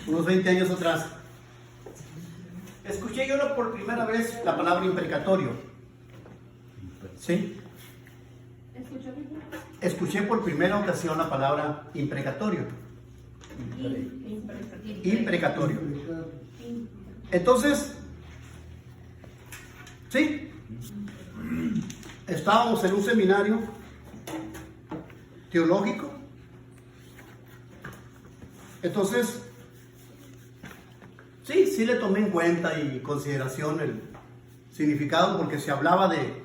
unos 20 años atrás, escuché yo por primera vez la palabra imprecatorio. ¿Sí? Escuché por primera ocasión la palabra imprecatorio. Imprecatorio. Entonces, sí, estábamos en un seminario teológico. Entonces, sí le tomé en cuenta y consideración el significado, porque se hablaba de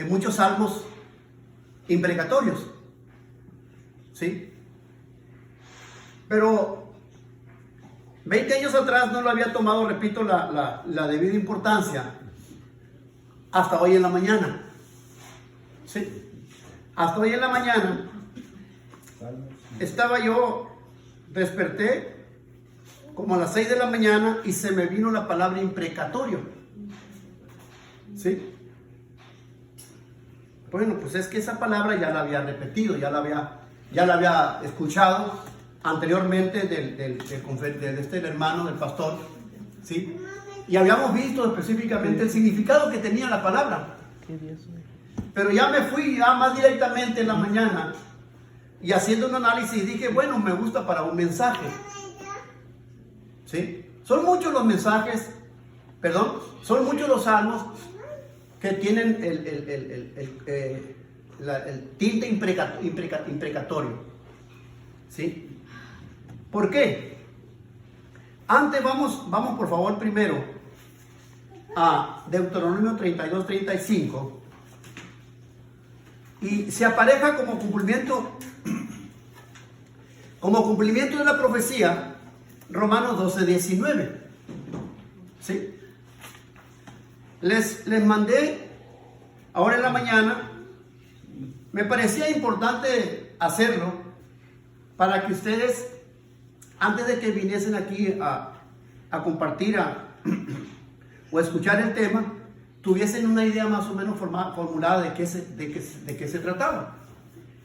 muchos salmos imprecatorios, ¿sí? Pero 20 años atrás no lo había tomado, repito, la debida importancia hasta hoy en la mañana, ¿sí? Hasta hoy en la mañana estaba yo, desperté como a las 6 de la mañana y se me vino la palabra imprecatorio, ¿sí? Bueno, pues es que esa palabra ya la había repetido, ya la había escuchado anteriormente del hermano, del pastor, ¿sí? Y habíamos visto específicamente el significado que tenía la palabra. Pero ya me fui más directamente en la mañana y haciendo un análisis dije, bueno, me gusta para un mensaje, ¿sí? Son muchos los mensajes, son muchos los salmos que tienen el tinte imprecatorio, ¿sí? ¿Por qué? Antes vamos por favor primero a Deuteronomio 32-35 y se apareja como cumplimiento de la profecía Romanos 12-19, ¿sí? Les mandé ahora en la mañana. Me parecía importante hacerlo para que ustedes, antes de que viniesen aquí a compartir o escuchar el tema, tuviesen una idea más o menos formulada de qué se trataba,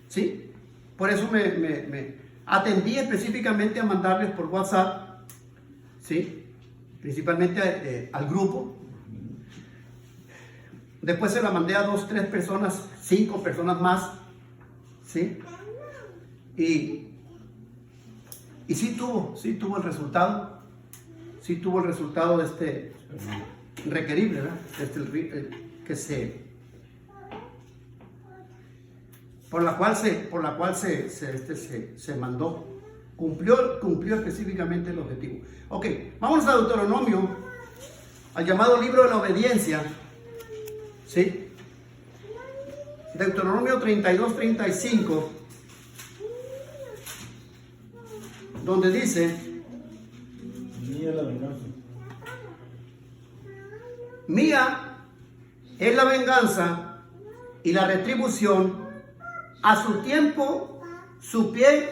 ¿sí? Por eso me atendí específicamente a mandarles por WhatsApp, ¿sí? Principalmente al grupo. Después se la mandé a 2, 3 personas, 5 personas más, ¿sí? Y sí tuvo el resultado. Sí tuvo el resultado de este requerible, ¿verdad? Por la cual se mandó. Cumplió específicamente el objetivo. Ok, vamos a Deuteronomio, al llamado libro de la obediencia. ¿Sí? Deuteronomio 32-35, donde dice: Mía la venganza. Mía es la venganza y la retribución, a su tiempo su pie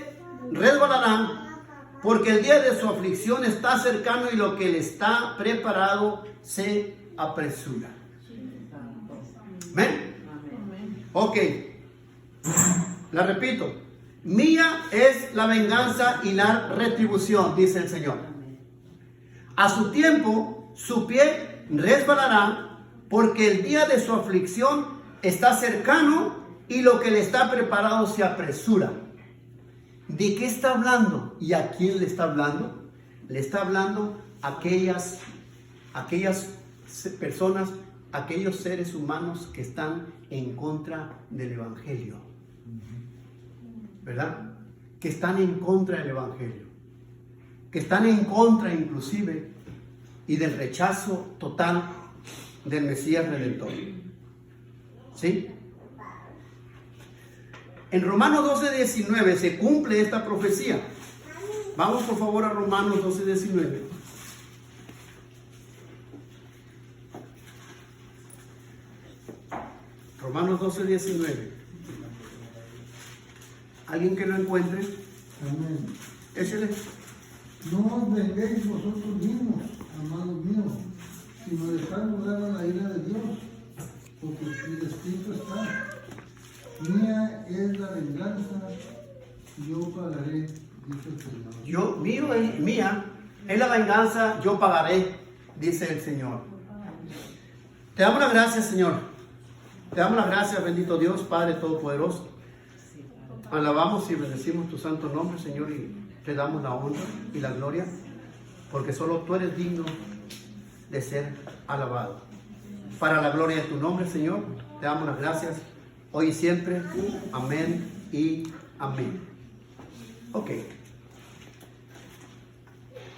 resbalará, porque el día de su aflicción está cercano y lo que le está preparado se apresura. ¿Amén? Ok, la repito. Mía es la venganza y la retribución, dice el Señor. A su tiempo su pie resbalará, porque el día de su aflicción está cercano y lo que le está preparado se apresura. ¿De qué está hablando? ¿Y a quién le está hablando? Le está hablando a aquellas personas, aquellos seres humanos que están en contra del Evangelio, ¿verdad? Que están en contra del Evangelio, que están en contra inclusive y del rechazo total del Mesías Redentor, ¿sí? En Romanos 12:19 se cumple esta profecía. Vamos por favor a Romanos 12:19. Romanos 12:19. ¿Alguien que lo encuentre? Amén. Échale. No os venguéis vosotros mismos, amados míos, sino dejad lugar a la ira de Dios, porque el Espíritu está. Mía es la venganza, yo pagaré, dice el Señor. Yo, mío es mía, es la venganza, yo pagaré, dice el Señor. Te damos las gracias, Señor. Te damos las gracias, bendito Dios, Padre Todopoderoso. Alabamos y bendecimos tu santo nombre, Señor, y te damos la honra y la gloria, porque solo tú eres digno de ser alabado. Para la gloria de tu nombre, Señor, te damos las gracias hoy y siempre. Amén y amén. Ok.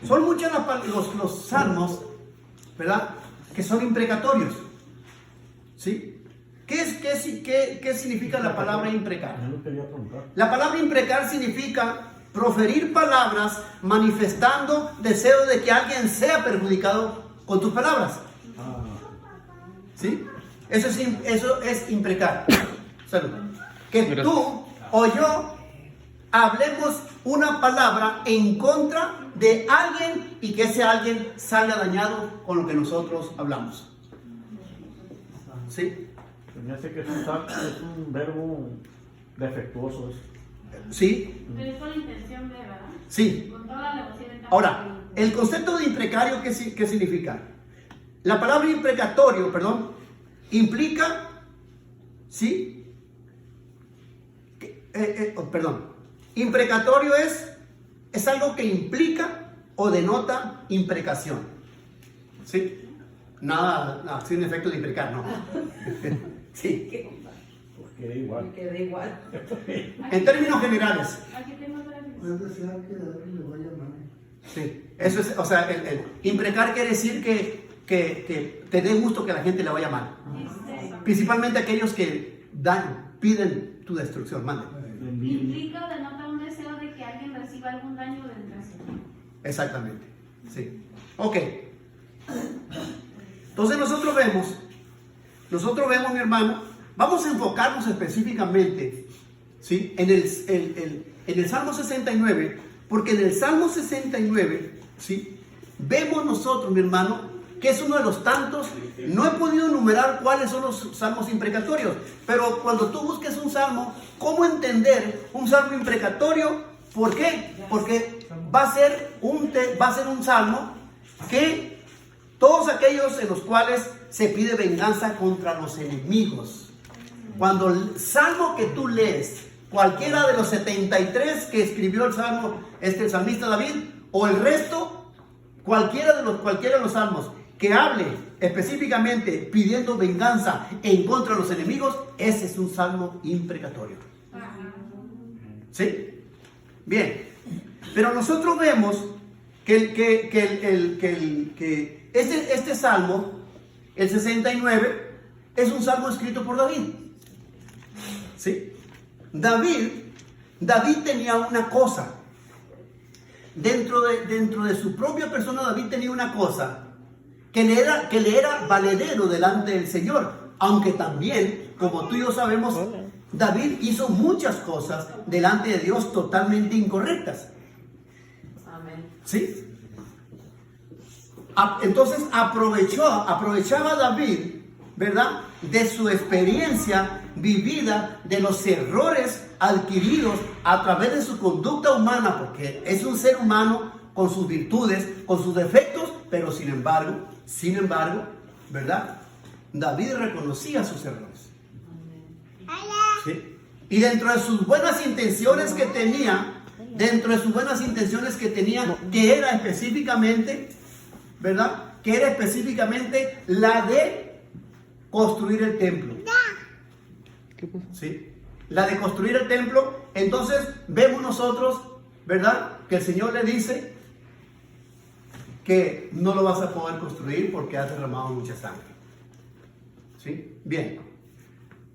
Son muchos los salmos, ¿verdad?, que son imprecatorios. ¿Sí? ¿Qué significa la palabra imprecar? Yo no quería preguntar. La palabra imprecar significa proferir palabras manifestando deseo de que alguien sea perjudicado con tus palabras. Ah, ¿Sí? Eso es imprecar. Salud. Que tú o yo hablemos una palabra en contra de alguien y que ese alguien salga dañado con lo que nosotros hablamos. ¿Sí? se me hace que es un verbo defectuoso. ¿Sí? Pero es con la intención de, ¿verdad? Sí. Con toda la alevosía de Ahora, el concepto de imprecario, ¿qué significa? La palabra imprecatorio, implica, ¿sí? Imprecatorio es algo que implica o denota imprecación. ¿Sí? Nada sin efecto de imprecar, no. Sí. Pues queda igual. Queda igual. En términos generales. Aquí tengo otra vez. Es desear que alguien le vaya mal. Sí. Eso es, o sea, el imprecar quiere decir que te dé gusto que la gente le vaya mal. Principalmente aquellos que piden tu destrucción. Mande. Implica o denota un deseo de que alguien reciba algún daño de trascendencia. Exactamente. Sí. Ok. Entonces nosotros vemos, mi hermano, vamos a enfocarnos específicamente, ¿sí?, en el Salmo 69, porque en el Salmo 69, ¿sí?, vemos nosotros, mi hermano, que es uno de los tantos. No he podido enumerar cuáles son los salmos imprecatorios, pero cuando tú busques un salmo, ¿cómo entender un salmo imprecatorio? ¿Por qué? Porque va a ser un salmo que todos aquellos en los cuales se pide venganza contra los enemigos. Cuando el salmo que tú lees, cualquiera de los 73 que escribió el salmista David, o el resto, cualquiera de los salmos que hable específicamente pidiendo venganza en contra de los enemigos, ese es un salmo imprecatorio. ¿Sí? Bien. Pero nosotros vemos que este salmo, el 69, es un salmo escrito por David. ¿Sí? David tenía una cosa. Dentro de su propia persona, David tenía una cosa que le era valedero delante del Señor. Aunque también, como tú y yo sabemos, David hizo muchas cosas delante de Dios totalmente incorrectas. Amén. ¿Sí? Entonces aprovechaba David, ¿verdad?, de su experiencia vivida, de los errores adquiridos a través de su conducta humana, porque es un ser humano con sus virtudes, con sus defectos, pero sin embargo, ¿verdad?, David reconocía sus errores. ¿Sí? Y dentro de sus buenas intenciones que tenía, que era específicamente, ¿verdad?, que era específicamente la de construir el templo. ¿Sí? La de construir el templo. Entonces vemos nosotros, ¿verdad?, que el Señor le dice que no lo vas a poder construir porque has derramado mucha sangre. ¿Sí? Bien.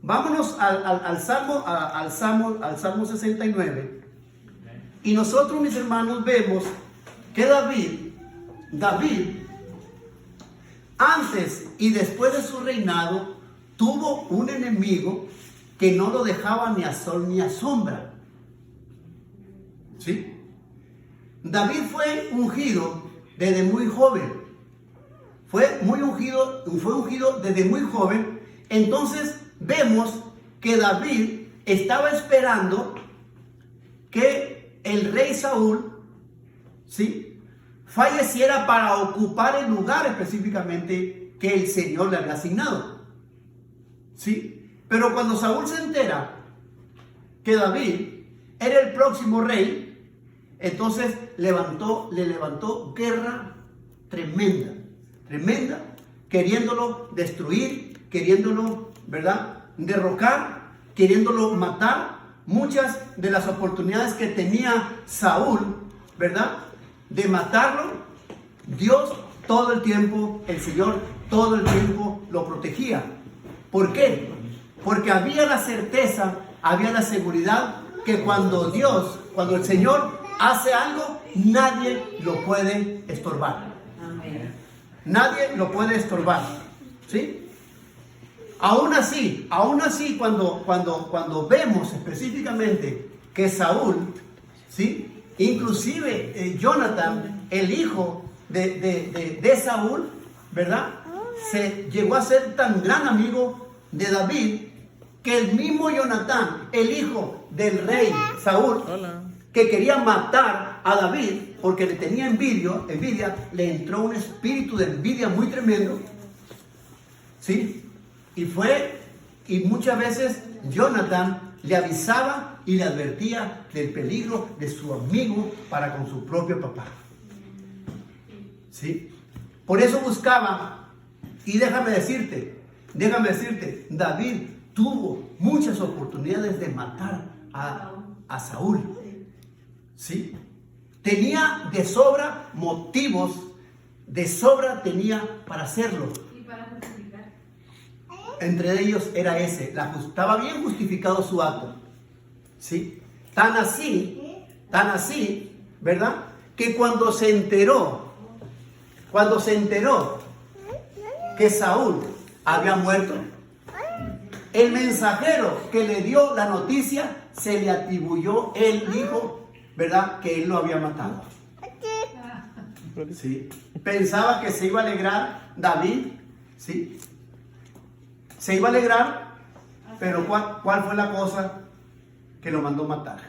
Vámonos al Salmo 69. Y nosotros, mis hermanos, vemos que David, antes y después de su reinado, tuvo un enemigo que no lo dejaba ni a sol ni a sombra. ¿Sí? David fue ungido desde muy joven. Fue ungido desde muy joven. Entonces vemos que David estaba esperando que el rey Saúl, ¿sí?, falleciera para ocupar el lugar específicamente que el Señor le había asignado. ¿Sí? Pero cuando Saúl se entera que David era el próximo rey, entonces le levantó guerra tremenda, queriéndolo destruir, queriéndolo, ¿verdad?, derrocar, queriéndolo matar. Muchas de las oportunidades que tenía Saúl, ¿verdad?, de matarlo, Dios todo el tiempo, el Señor todo el tiempo lo protegía. ¿Por qué? Porque había la certeza, había la seguridad que cuando el Señor hace algo, nadie lo puede estorbar. Amén. Nadie lo puede estorbar. ¿Sí? Aún así, cuando vemos específicamente que Saúl, ¿sí?, inclusive Jonathan, el hijo de Saúl, ¿verdad?, se llegó a ser tan gran amigo de David que el mismo Jonathan, el hijo del rey Saúl, que quería matar a David porque le tenía envidia, le entró un espíritu de envidia muy tremendo. ¿Sí? Y muchas veces Jonathan le avisaba y le advertía del peligro de su amigo para con su propio papá. ¿Sí? Por eso buscaba, y déjame decirte, David tuvo muchas oportunidades de matar a Saúl. ¿Sí? Tenía de sobra motivos, de sobra tenía para hacerlo. Y para justificar. Entre ellos era ese, estaba bien justificado su acto. ¿Sí? Tan así, ¿verdad?, que cuando se enteró que Saúl había muerto, el mensajero que le dio la noticia se le atribuyó, él dijo, ¿verdad?, que él lo había matado. ¿Sí? Pensaba que se iba a alegrar David, ¿sí? Se iba a alegrar, pero ¿cuál fue la cosa que lo mandó matar?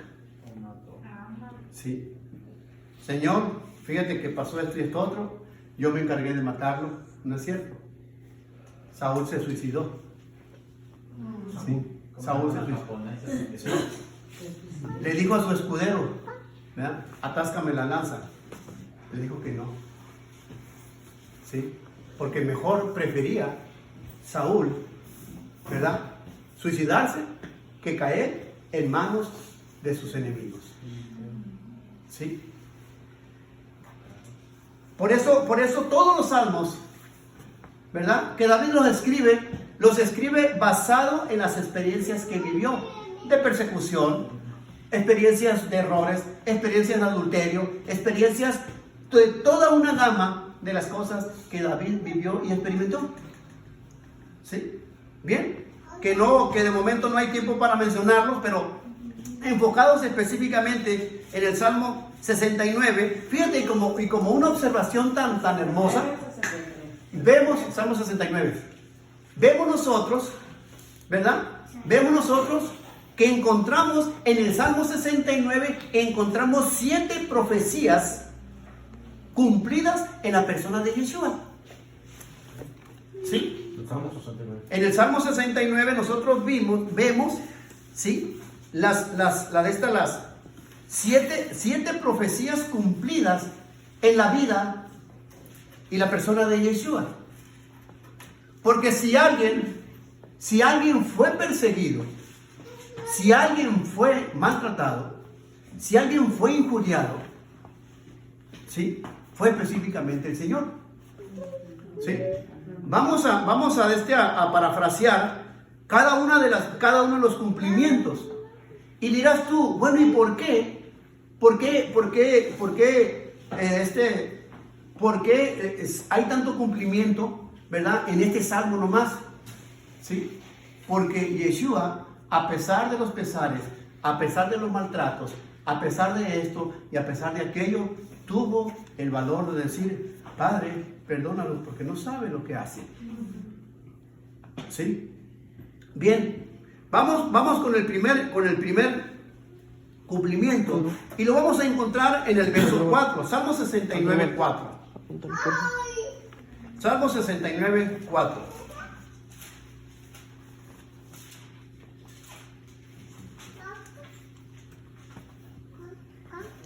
¿Sí? Señor, fíjate que pasó esto y esto otro, yo me encargué de matarlo. ¿No es cierto? Saúl se suicidó. ¿Sí? Saúl se suicidó. Le dijo a su escudero, ¿verdad?, atáscame la lanza. Le dijo que no. ¿Sí? Porque mejor prefería Saúl, ¿verdad?, suicidarse que caer en manos de sus enemigos. ¿Sí? Por eso todos los salmos, ¿verdad?, que David los escribe basado en las experiencias que vivió de persecución, experiencias de errores, experiencias de adulterio, experiencias de toda una gama de las cosas que David vivió y experimentó. ¿Sí? Bien, que de momento no hay tiempo para mencionarlos, pero enfocados específicamente en el Salmo 69, fíjate, y como una observación tan hermosa, vemos, Salmo 69, vemos nosotros, ¿verdad?, que encontramos en el Salmo 69, encontramos 7 profecías cumplidas en la persona de Yeshua. ¿Sí? El Salmo 69. En el Salmo 69 nosotros vemos, ¿sí?, las 7 profecías cumplidas en la vida y la persona de Yeshua. Porque si alguien fue perseguido, si alguien fue maltratado, si alguien fue injuriado, ¿sí?, fue específicamente el Señor. ¿Sí? Vamos a parafrasear cada uno de los cumplimientos. Y dirás tú, bueno, ¿y por qué? ¿Por qué hay tanto cumplimiento, ¿verdad?, en este salmo nomás? ¿Sí? Porque Yeshua, a pesar de los pesares, a pesar de los maltratos, a pesar de esto y a pesar de aquello, tuvo el valor de decir, Padre, perdónalos porque no saben lo que hacen. ¿Sí? Bien, vamos con el primer cumplimiento. Y lo vamos a encontrar en el verso 4, Salmo 69, 4. Salmo 69, 4.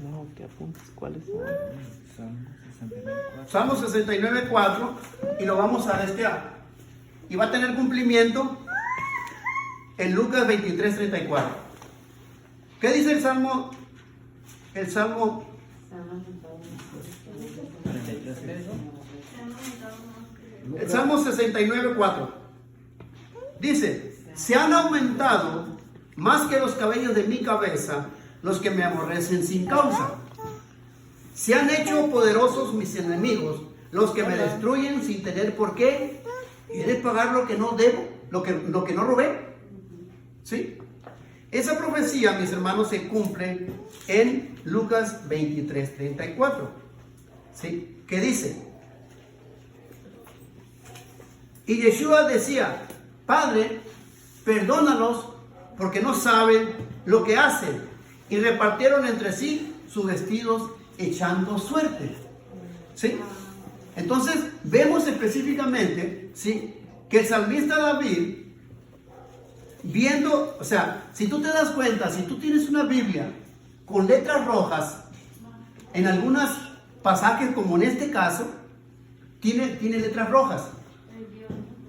No, que apuntes cuáles son. Salmo 69, 4, y lo vamos a destear. Y va a tener cumplimiento en Lucas 23, 34. ¿Qué dice el Salmo? El Salmo 69, 4. Dice, se han aumentado más que los cabellos de mi cabeza los que me aborrecen sin causa. Se han hecho poderosos mis enemigos, los que me destruyen sin tener por qué. ¿He de pagar lo que no debo? ¿Lo que no robé? ¿Sí? Esa profecía, mis hermanos, se cumple en Lucas 23, 34. ¿Sí? ¿Qué dice? Y Yeshua decía, Padre, perdónalos porque no saben lo que hacen. Y repartieron entre sí sus vestidos echando suerte. ¿Sí? Entonces, vemos específicamente, ¿sí?, que el salmista David, viendo, o sea, si tú te das cuenta, si tú tienes una Biblia con letras rojas, en algunos pasajes, como en este caso, tiene letras rojas.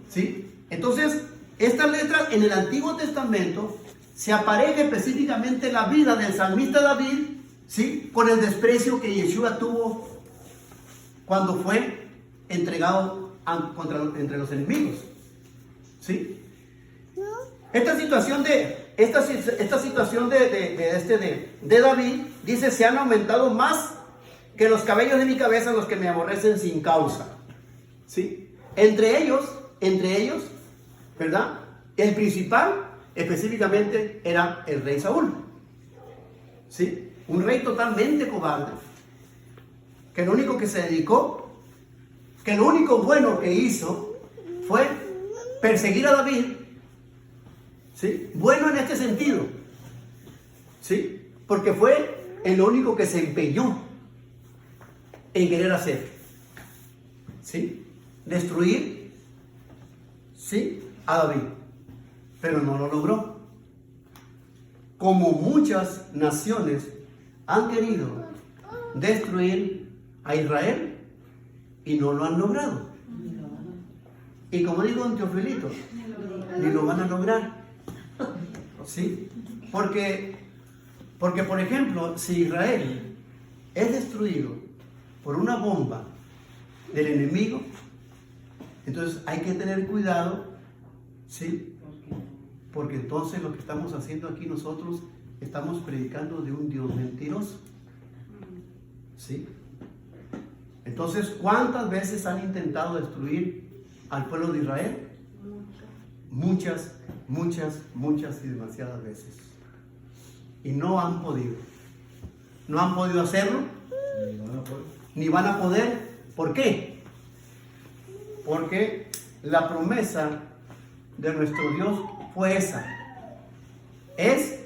¿Sí? Entonces, estas letras en el Antiguo Testamento se apareja específicamente la vida del salmista David, ¿sí?, con el desprecio que Yeshua tuvo cuando fue entregado entre los enemigos. ¿Sí? Esta situación de David dice, se han aumentado más que los cabellos de mi cabeza los que me aborrecen sin causa. ¿Sí? Entre ellos, ¿verdad? El principal específicamente era el rey Saúl. ¿Sí? Un rey totalmente cobarde, que lo único que se dedicó, que lo único bueno que hizo fue perseguir a David. ¿Sí? Bueno en este sentido, ¿sí?, porque fue el único que se empeñó en querer hacer, ¿sí?, destruir, ¿sí?, a David, pero no lo logró. Como muchas naciones han querido destruir a Israel y no lo han logrado. Y como digo en Teofilito, ni lo van a lograr. ¿Sí? Porque, por ejemplo, si Israel es destruido por una bomba del enemigo, entonces hay que tener cuidado, ¿sí? Porque entonces lo que estamos haciendo aquí nosotros, estamos predicando de un Dios mentiroso. ¿Sí? Entonces, ¿cuántas veces han intentado destruir al pueblo de Israel? Muchas y demasiadas veces. Y no han podido. No han podido hacerlo. Ni van a poder. ¿Por qué? Porque la promesa de nuestro Dios fue esa. Es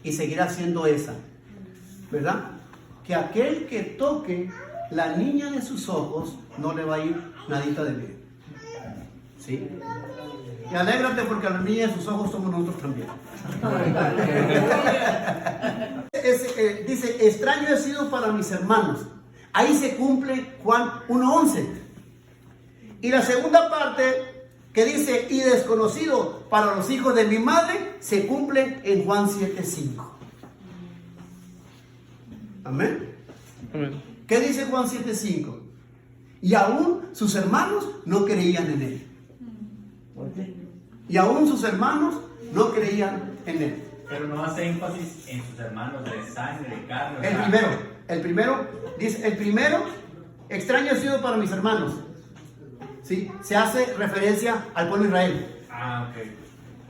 y seguirá siendo esa. ¿Verdad? Que aquel que toque la niña de sus ojos no le va a ir nadita de bien. ¿Sí? Y alégrate porque a la niña de sus ojos somos nosotros también. Dice, extraño he sido para mis hermanos. Ahí se cumple Juan 1:11. Y la segunda parte que dice, y desconocido para los hijos de mi madre, se cumple en Juan 7:5. Amén. Amén. ¿Qué dice Juan 7:5? Y aún sus hermanos no creían en él. Y aún sus hermanos no creían en él. Pero no hace énfasis en sus hermanos de sangre, de carne. El primero, dice, extraño he sido para mis hermanos. ¿Sí? Se hace referencia al pueblo de Israel. Ah, ok.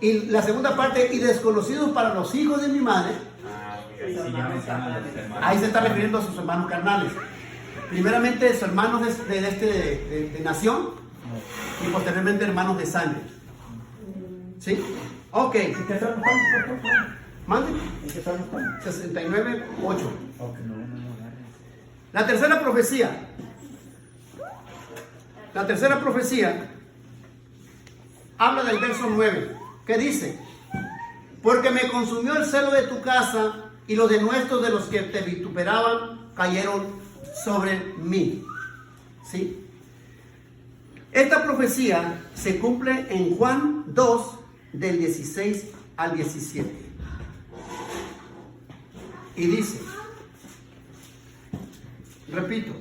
Y la segunda parte, y desconocidos para los hijos de mi madre. Ah, ok. Ahí sí ya mencionan a los hermanos. Ahí se está refiriendo a sus hermanos carnales. Primeramente, sus hermanos de nación, y posteriormente hermanos de sangre. ¿Sí? Ok. Mande. ¿En qué salmo estamos? 69, 8. Ok, no agarres. La tercera profecía. La tercera profecía habla del verso 9, que dice: porque me consumió el celo de tu casa, y los denuestos de los que te vituperaban cayeron sobre mí. ¿Sí? Esta profecía se cumple en Juan 2, del 16 al 17. Y dice, repito,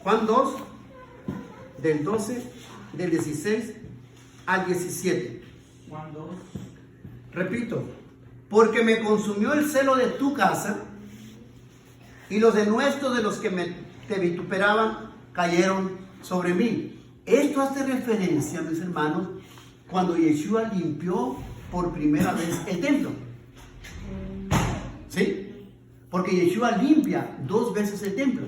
Juan 2, del 12, del 16 al 17. Juan 2. Repito, porque me consumió el celo de tu casa, y los denuestos de los que te vituperaban cayeron sobre mí. Esto hace referencia, mis hermanos, cuando Yeshua limpió por primera vez el templo. ¿Sí? Porque Yeshua limpia 2 veces el templo.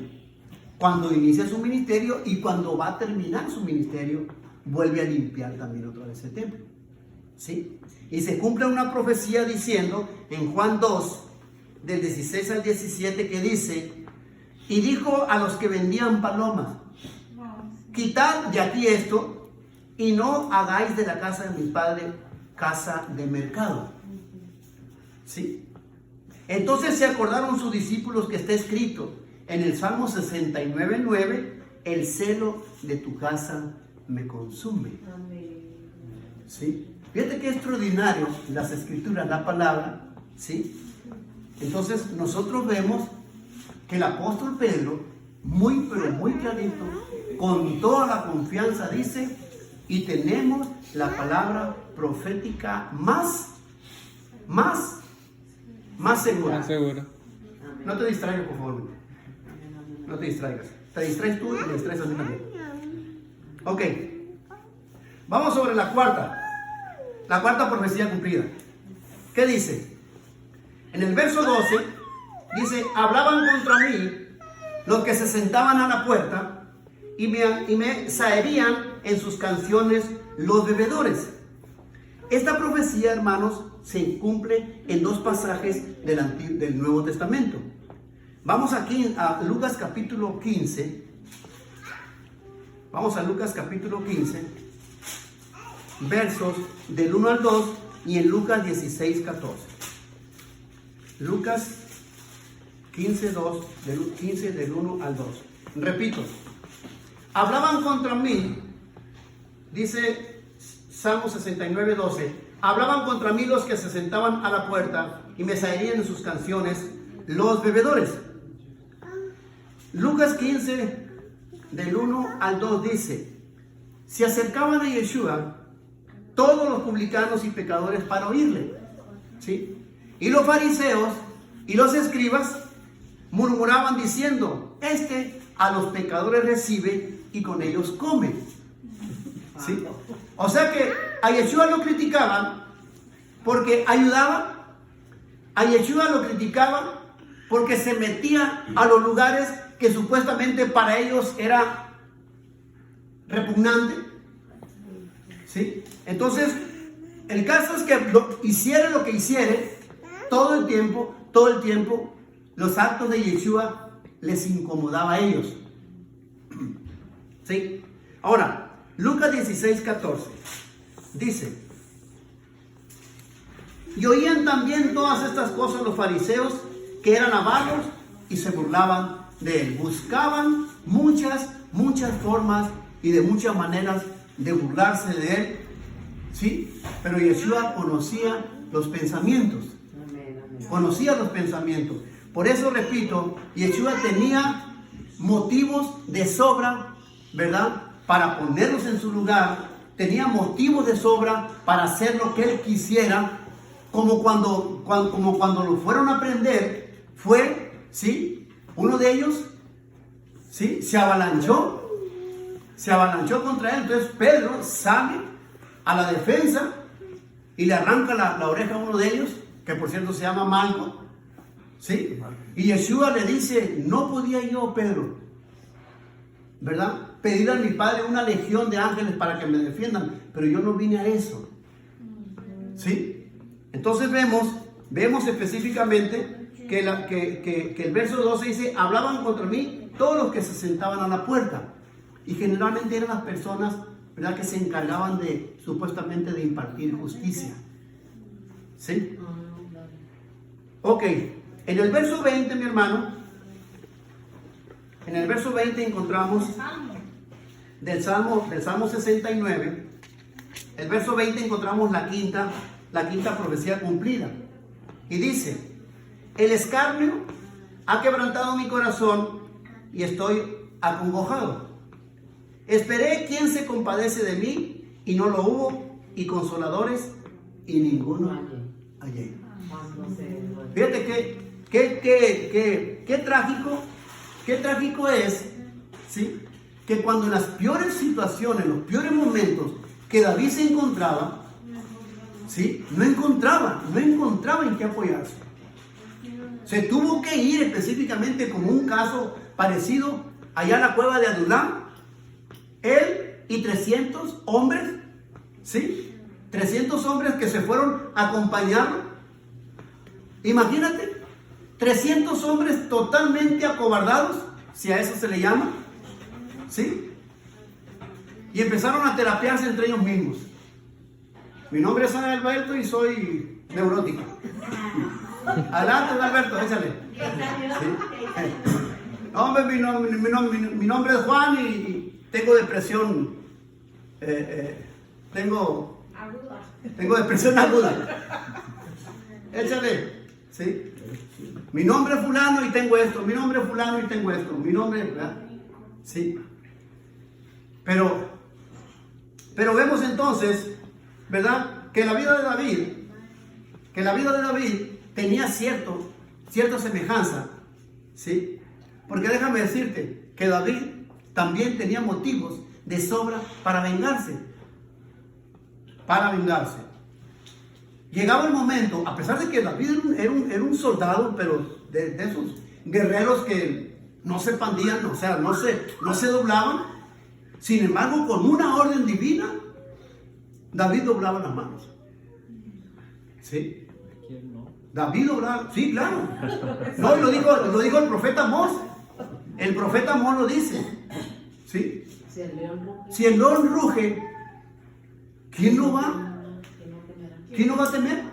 Cuando inicia su ministerio y cuando va a terminar su ministerio, vuelve a limpiar también otra vez el templo. ¿Sí? Y se cumple una profecía diciendo en Juan 2, del 16 al 17, que dice: y dijo a los que vendían palomas: quitad de aquí esto, y no hagáis de la casa de mi padre casa de mercado. ¿Sí? Entonces se acordaron sus discípulos que está escrito en el Salmo 69, 9: el celo de tu casa me consume. ¿Sí? Fíjate qué extraordinario las escrituras, la palabra. ¿Sí? Entonces nosotros vemos que el apóstol Pedro, muy pero muy clarito, con toda la confianza dice: y tenemos la palabra profética más segura. Más seguro. No te distraigas, por favor. No te distraigas. Te distraes tú y te distraes a mí también. Ok. Vamos sobre la cuarta profecía cumplida. ¿Qué dice? En el verso 12 dice: hablaban contra mí los que se sentaban a la puerta, y me zaherían en sus canciones los bebedores. Esta profecía, hermanos, se cumple en 2 pasajes del Nuevo Testamento. Vamos aquí a Lucas capítulo 15. Vamos a Lucas capítulo 15, versos del 1 al 2, y en Lucas 16, 14. Lucas 15, 2, 15 del 1 al 2. Repito, hablaban contra mí, dice Salmo 69, 12, hablaban contra mí los que se sentaban a la puerta, y me zaherían en sus canciones los bebedores. Lucas 15, del 1 al 2 dice: se acercaban a Yeshua todos los publicanos y pecadores para oírle. ¿Sí? Y los fariseos y los escribas murmuraban diciendo: este a los pecadores recibe y con ellos come. ¿Sí? O sea que a Yeshua lo criticaban porque ayudaba, a Yeshua lo criticaban porque se metía a los lugares que supuestamente para ellos era repugnante. ¿Sí? Entonces, el caso es que hiciera lo que hiciere, todo el tiempo, los actos de Yeshua les incomodaba a ellos. ¿Sí? Ahora, Lucas 16, 14 dice: y oían también todas estas cosas los fariseos, que eran avaros, y se burlaban de él. Buscaban muchas formas y de muchas maneras de burlarse de él. ¿Sí? Pero Yeshua conocía los pensamientos. Conocía los pensamientos. Por eso repito, Yeshua tenía motivos de sobra, ¿verdad?, para ponerlos en su lugar. Tenía motivos de sobra para hacer lo que él quisiera, como cuando lo fueron a prender. Fue, ¿sí?, uno de ellos, ¿sí?, se avalanchó contra él. Entonces Pedro sale a la defensa y le arranca la oreja a uno de ellos, que por cierto se llama Malco. ¿Sí? Y Yeshua le dice: no podía yo, Pedro, ¿verdad?, pedir a mi padre una legión de ángeles para que me defiendan, pero yo no vine a eso. ¿Sí? Entonces vemos específicamente que el verso 12 dice, hablaban contra mí todos los que se sentaban a la puerta. Y generalmente eran las personas, ¿verdad?, que se encargaban de, supuestamente, de impartir justicia. ¿Sí? Ok, en el verso 20, mi hermano, en el verso 20 encontramos del Salmo 69, el verso 20 encontramos la quinta profecía cumplida. Y dice, el escarnio ha quebrantado mi corazón y estoy acongojado. Esperé quien se compadece de mí y no lo hubo, y consoladores y ninguno hallé. Fíjate qué trágico es, ¿sí?, que cuando en las peores situaciones, en los peores momentos que David se encontraba, ¿sí?, no encontraba en qué apoyarse. Se tuvo que ir específicamente, como un caso parecido allá en la cueva de Adulam, él y 300 hombres, ¿sí?, 300 hombres que se fueron a acompañarlo. Imagínate, 300 hombres totalmente acobardados, si a eso se le llama, ¿sí? Y empezaron a terapiarse entre ellos mismos. Mi nombre es Ana Alberto y soy neurótico. Adelante, Alberto, échale. ¿Sí? Hombre, mi nombre es Juan y tengo depresión. Tengo depresión aguda. Échale. ¿Sí? Mi nombre es fulano y tengo esto. Mi nombre es fulano y tengo esto. Mi nombre, ¿verdad? Sí. Pero vemos entonces, ¿verdad?, que la vida de David tenía cierta semejanza, ¿sí? Porque déjame decirte que David también tenía motivos de sobra para vengarse. Llegaba el momento, a pesar de que David era un soldado, pero de esos guerreros que no se pandían, o sea, no se doblaban. Sin embargo, con una orden divina, David doblaba las manos. ¿Sí? David doblaba, sí, claro. No, lo dijo el profeta Amós. El profeta Amós lo dice. ¿Sí? Si el león ruge, ¿quién no va a temer?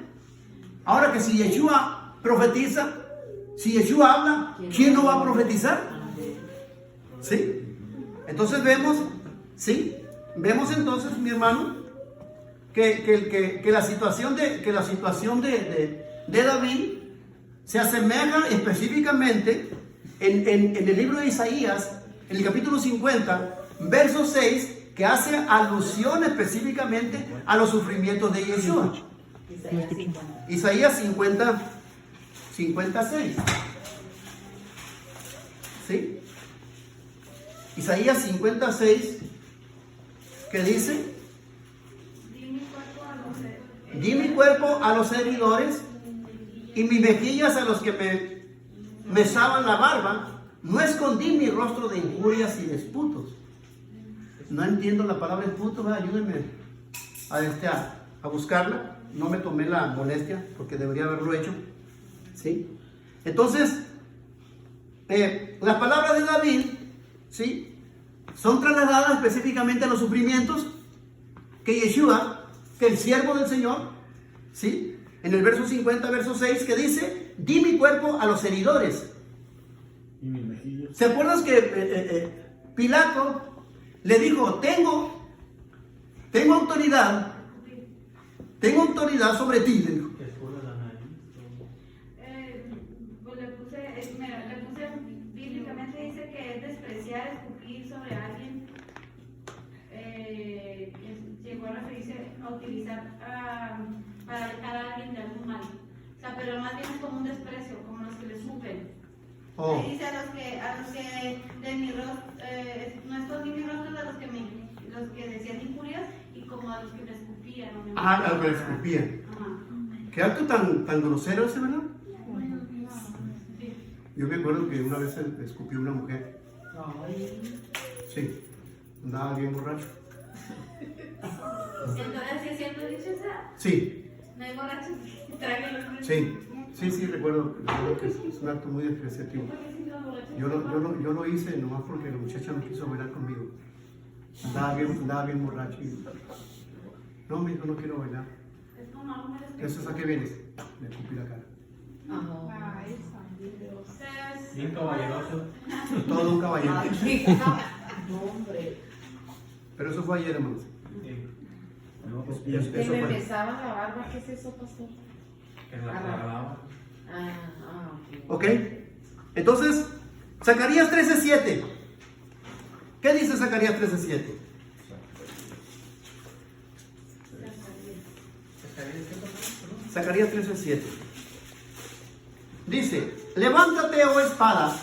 Ahora que si Yeshua profetiza, si Yeshua habla, ¿quién no va a profetizar? ¿Sí? Entonces vemos entonces, mi hermano, que la situación de David se asemeja específicamente en el libro de Isaías, en el capítulo 50, verso 6, que hace alusión específicamente a los sufrimientos de Yeshua. Isaías 56. ¿Sí? Isaías 56, que dice: di mi cuerpo a los heridores y mis mejillas a los que me mesaban la barba. No escondí mi rostro de injurias y disputos. No entiendo la palabra disputos, ayúdenme a buscarla. No me tomé la molestia porque debería haberlo hecho. ¿Sí? Entonces, las palabras de David, ¿sí?, son trasladadas específicamente a los sufrimientos que Yeshua, que el siervo del Señor, ¿sí?, en el verso 50, verso 6, que dice: di mi cuerpo a los heridores. ¿Se acuerdan que Pilato le dijo: tengo autoridad sobre ti? Le dijo. Pues le puse bíblicamente, dice que es despreciar, escupir sobre alguien. Llegó a referirse a utilizar para alejar a alguien de algún mal. O sea, pero más bien es como un desprecio, como los que le escupen. Oh. Dice a los que de mi rostro, no escondí mi rostro de los que decían injurias, y como a los que me escupían. A los que me escupían. ¿Qué acto tan grosero ese, verdad? Sí. Yo me acuerdo que una vez escupió una mujer. Sí, andaba bien borracho. Entonces, ¿sí es cierto dicho? Sí, No hay borrachos que traigan los Sí, recuerdo que es un acto muy despreciativo. Yo lo hice nomás porque la muchacha no quiso bailar conmigo. Andaba bien borracho. No, me dijo, no quiero bailar. ¿Eso es a qué vienes? Le escupí la cara. Ay, Dios. Bien caballeroso. Todo un caballero. No, hombre. Pero eso fue ayer, hermanos. Sí. Que Eso me fue. besaban la barba, ¿qué es eso, pastor? Que es la palabra. Ok. ¿Ok? Entonces, Zacarías 13:7. ¿Qué dice Zacarías 13:7? Zacarías 13:7. Dice, levántate, oh espada,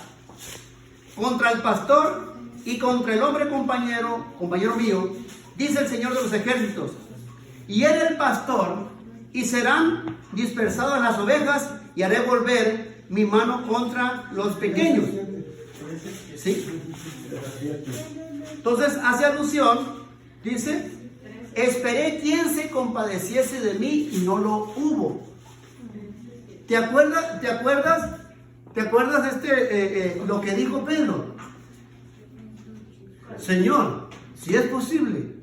contra el pastor y contra el hombre compañero mío, dice el Señor de los ejércitos. Y él el pastor, y serán dispersadas las ovejas, y haré volver mi mano contra los pequeños. ¿Sí? Entonces hace alusión, dice, esperé quien se compadeciese de mí y no lo hubo. ¿Te acuerdas lo que dijo Pedro? Señor, si es posible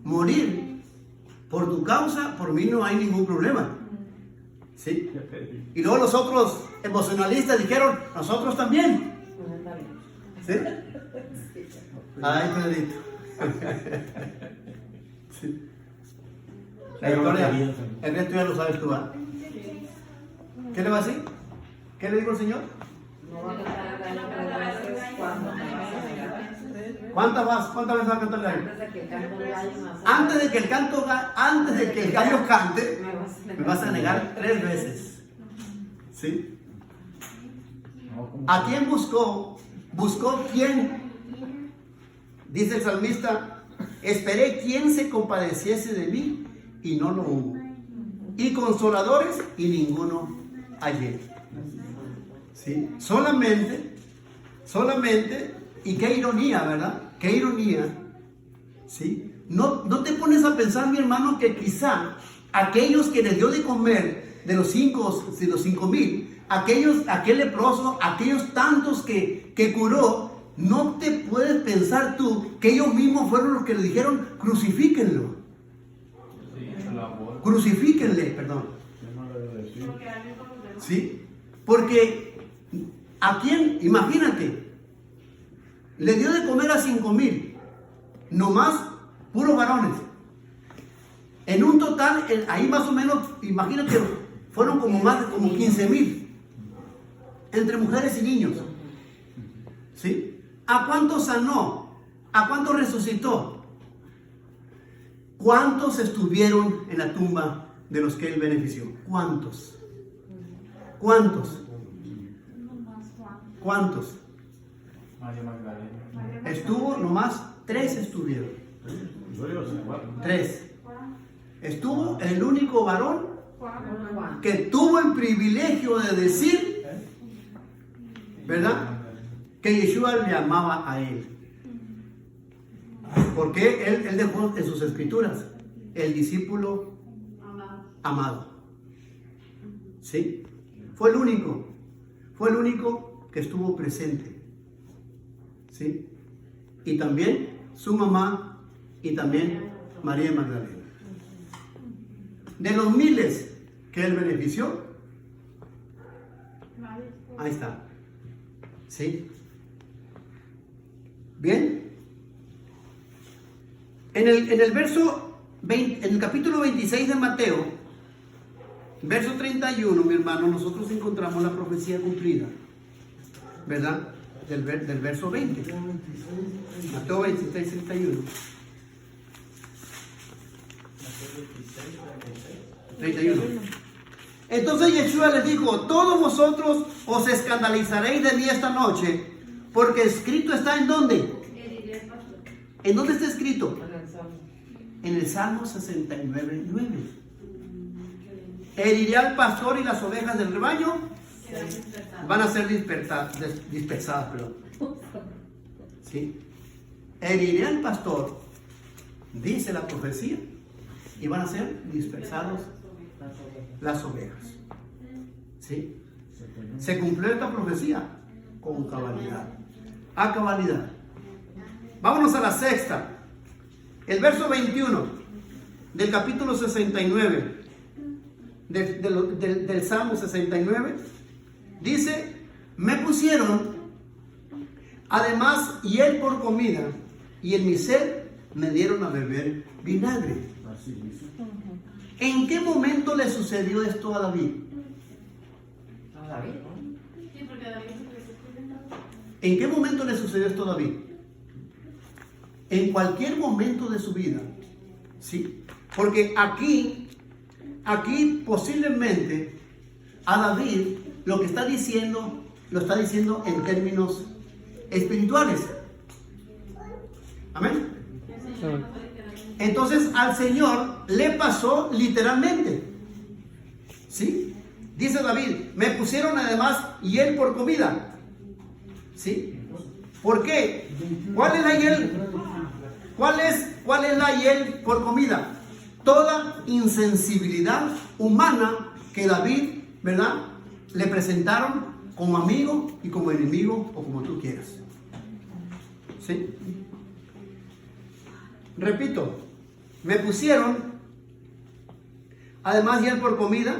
morir por tu causa, por mí no hay ningún problema. ¿Sí? Y luego los otros emocionalistas dijeron, nosotros también. ¿Sí? Ay, Pedrito. Sí. La historia, el resto ya lo sabes tú, ¿ah? ¿Qué le va a decir? ¿Qué le dijo el Señor? No va a cantar el gallo 3 veces cuando me vas a negar. ¿Cuántas veces va a cantar el gallo? Antes de que cante el gallo me vas a Antes de que el gallo cante, me vas a negar 3 veces. ¿Sí? ¿A quién buscó? Buscó quién. Dice el salmista, esperé quien se compadeciese de mí y no lo hubo. Y consoladores y ninguno hallé. ¿Sí? Solamente, y qué ironía, ¿verdad? Qué ironía. ¿Sí? No te pones a pensar, mi hermano, que quizá aquellos que les dio de comer de los 5,000, aquel leproso, aquellos tantos que curó, no te puedes pensar tú que ellos mismos fueron los que le dijeron, crucifíquenlo. Sí, esa labor. Crucifíquenle, perdón. ¿Sí? Porque ¿a quién? Imagínate, le dio de comer a 5,000, nomás puros varones. En un total, ahí más o menos, imagínate, fueron como 15,000, entre mujeres y niños. ¿Sí? ¿A cuántos sanó? ¿A cuántos resucitó? ¿Cuántos estuvieron en la tumba de los que él benefició? ¿Cuántos? ¿Cuántos? ¿Cuántos? María Magdalena. Estuvo nomás 3 estuvieron. 3. Estuvo el único varón que tuvo el privilegio de decir, ¿verdad?, que Yeshua le amaba a él. Porque él dejó en sus escrituras el discípulo amado. ¿Sí? Fue el único que estuvo presente. ¿Sí? Y también su mamá y también María Magdalena. De los miles que él benefició, ahí está. ¿Sí? Bien. En el verso 20, en el capítulo 26 de Mateo, verso 31, mi hermano, nosotros encontramos la profecía cumplida, ¿verdad? Del verso 20. Mateo 26, 31. 31. Entonces Yeshua les dijo, todos vosotros os escandalizaréis de mí esta noche, porque escrito está ¿en dónde? ¿En dónde está escrito? En el Salmo 69, 9. Heriré al pastor y las ovejas del rebaño van a ser dispersadas, perdón. ¿Sí? Heriré al pastor, dice la profecía, y van a ser dispersados las ovejas. ¿Sí? Se cumplió esta profecía con cabalidad. A cabalidad. Vámonos a la sexta. El verso 21 del capítulo 69 del Salmo 69 dice: me pusieron además hiel por comida, y en mi sed me dieron a beber vinagre. Así dice. ¿En qué momento le sucedió esto a David? A David, ¿no? Sí, porque David se presentó. ¿En qué momento le sucedió esto a David? En cualquier momento de su vida, ¿sí? Porque aquí posiblemente a David lo que está diciendo, lo está diciendo en términos espirituales. Amén. Entonces al Señor le pasó literalmente, ¿sí? Dice David: me pusieron además hiel por comida, ¿sí? ¿Por qué? ¿Cuál es la hiel? ¿Cuál es la hiel por comida? Toda insensibilidad humana que David, ¿verdad?, le presentaron como amigo y como enemigo, o como tú quieras. ¿Sí? Repito, me pusieron además hiel por comida,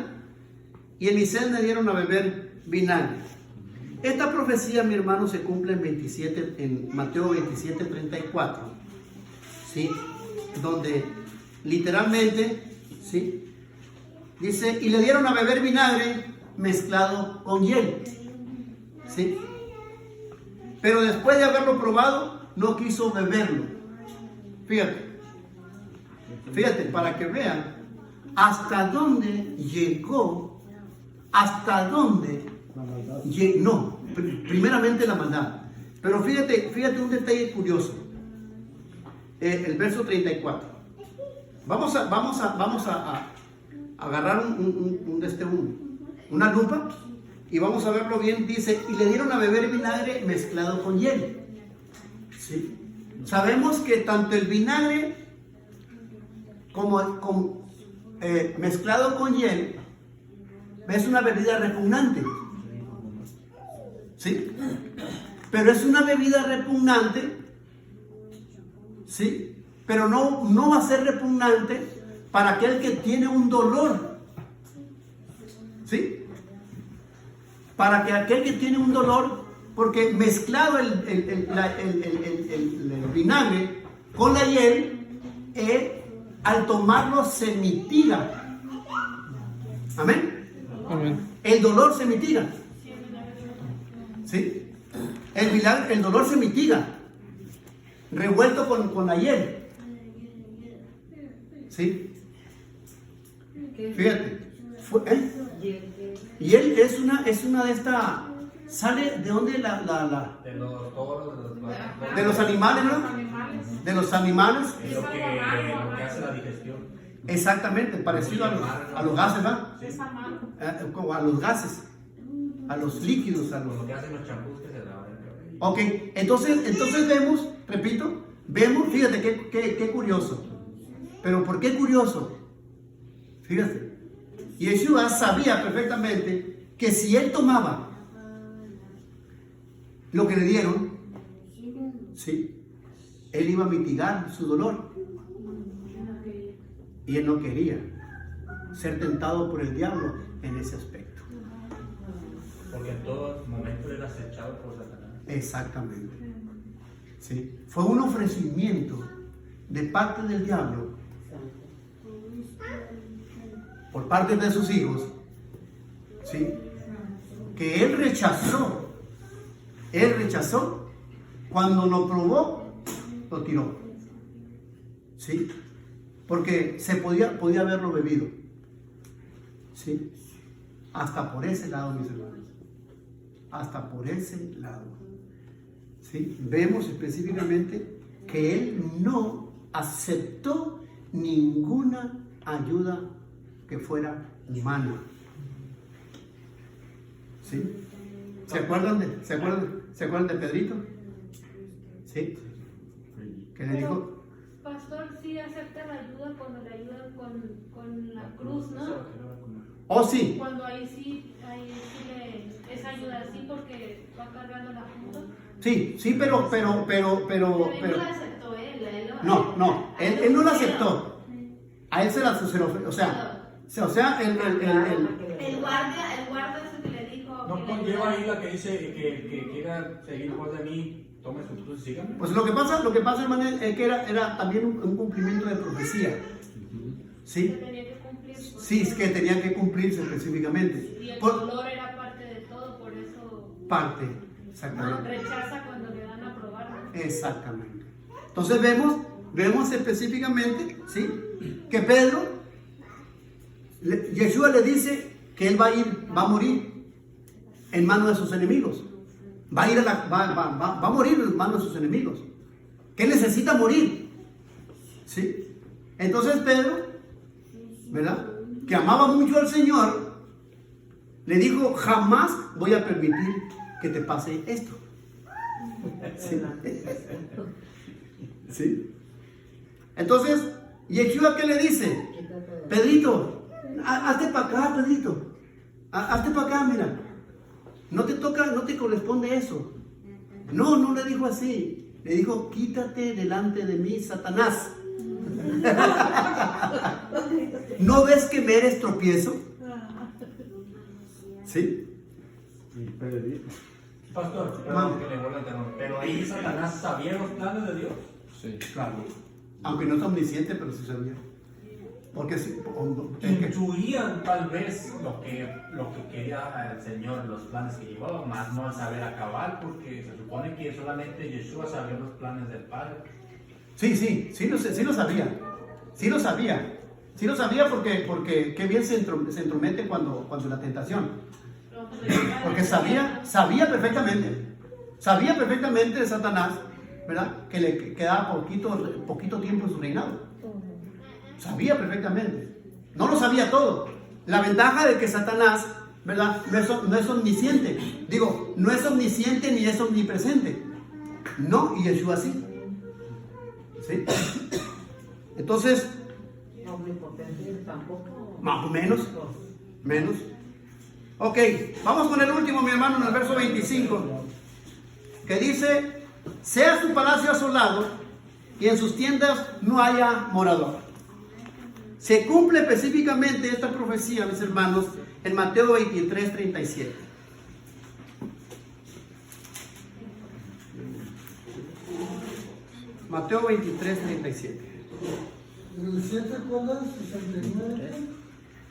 y en mi sed me dieron a beber vinagre. Esta profecía, mi hermano, se cumple en Mateo 27:34, ¿sí? Donde literalmente, ¿sí?, dice: y le dieron a beber vinagre mezclado con hiel, ¿sí? Pero después de haberlo probado, no quiso beberlo. Fíjate, para que vean hasta dónde llegó, hasta dónde llegó. No, primeramente la maldad. Pero fíjate un detalle curioso. El verso 34. Vamos a agarrar una lupa y vamos a verlo bien. Dice: y le dieron a beber vinagre mezclado con hiel. ¿Sí? Sabemos que tanto el vinagre como mezclado con hiel es una bebida repugnante. ¿Sí? Pero es una bebida repugnante, ¿sí? Pero no va a ser repugnante para aquel que tiene un dolor. ¿Sí? Para que aquel que tiene un dolor, porque mezclado el vinagre con la hiel, al tomarlo se mitiga. Amén. Amén. El dolor se mitiga. ¿Sí? El dolor se mitiga revuelto con la hiel. ¿Sí? Fíjate. Hiel es una de estas. ¿Sale de dónde? De los toros, De los animales, ¿no? De los animales. Es lo que hace la digestión. Exactamente, parecido a los gases, ¿verdad? Es amargo. A los gases, a los líquidos, a los... Lo que hacen los champús que se lavan el cabello. Ok, entonces vemos, repito, fíjate qué curioso. Pero ¿por qué curioso? Fíjate, Yeshua sabía perfectamente que si él tomaba lo que le dieron, ¿sí?, él iba a mitigar su dolor. Y él no quería ser tentado por el diablo en ese aspecto. Porque en todo momento era acechado por Satanás. Exactamente. ¿Sí? Fue un ofrecimiento de parte del diablo por parte de sus hijos, ¿sí?, que él rechazó. Él rechazó. Cuando lo probó, lo tiró. ¿Sí? Porque podía haberlo bebido. ¿Sí? Hasta por ese lado, mis hermanos. Hasta por ese lado. ¿Sí? Vemos específicamente que él no aceptó ninguna ayuda que fuera humana. ¿Sí? ¿Se acuerdan de Pedrito? ¿Sí? Que le dijo, Pastor sí acepta la ayuda cuando le ayudan con la cruz, ¿no? Oh, sí. Cuando ahí sí es ayuda así porque va cargando la cruz. Sí, pero. Pero él no la aceptó, No, él no la aceptó. A él se la o sea, el guardia es el que le dijo. No que le conlleva ayudara. ahí la que dice que quiera seguir después de mí, tome su cruz y sígame. Pues lo que pasa, hermano, es que era también un cumplimiento de profecía. Que ¿Sí? tenía que cumplir. Pues. Sí, es que tenía que cumplirse específicamente. Y el Por dolor era parte de todo, por eso parte, no exactamente. rechaza cuando le dan a probar. ¿No? Exactamente. Entonces vemos específicamente, ¿sí? Que Pedro, Yeshua le dice que él va a morir en manos de sus enemigos. Va a morir en manos de sus enemigos. Que él necesita morir. ¿Sí? Entonces Pedro, ¿verdad? Que amaba mucho al Señor, le dijo, jamás voy a permitir que te pase esto. ¿Sí? ¿Sí? Entonces, Yeshua, ¿qué le dice? Pedrito, hazte para acá, Pedrito. Hazte para acá, mira. No te corresponde eso. No le dijo así. Le dijo, quítate delante de mí, Satanás. ¿No ves que me eres tropiezo? ¿Sí? Pastor, perdón que le vuelva a interrumpir, pero ahí Satanás sabía los planes de Dios. Sí, claro. Aunque no es omnisciente, pero sí sabía. Porque sí, Intuían tal vez lo que quería el Señor, los planes que llevaba, más no al saber acabar, porque se supone que solamente Yeshua sabía los planes del Padre. Sí lo sabía. Sí lo sabía porque qué bien se entromete cuando la tentación. Porque sabía perfectamente de Satanás, ¿verdad? Que le quedaba poquito tiempo en su reinado. Sabía perfectamente. No lo sabía todo. La ventaja de que Satanás, ¿verdad? No es omnisciente. Digo, no es omnisciente ni es omnipresente. No, y Yeshua sí. ¿Sí? Entonces, Omnipotente tampoco. más o menos. Ok, vamos con el último, mi hermano, en el verso 25, que dice, sea su palacio asolado y en sus tiendas no haya morador. Se cumple específicamente esta profecía, mis hermanos, en Mateo 23, 37. Mateo 23, 37. ¿El 7 cuál es?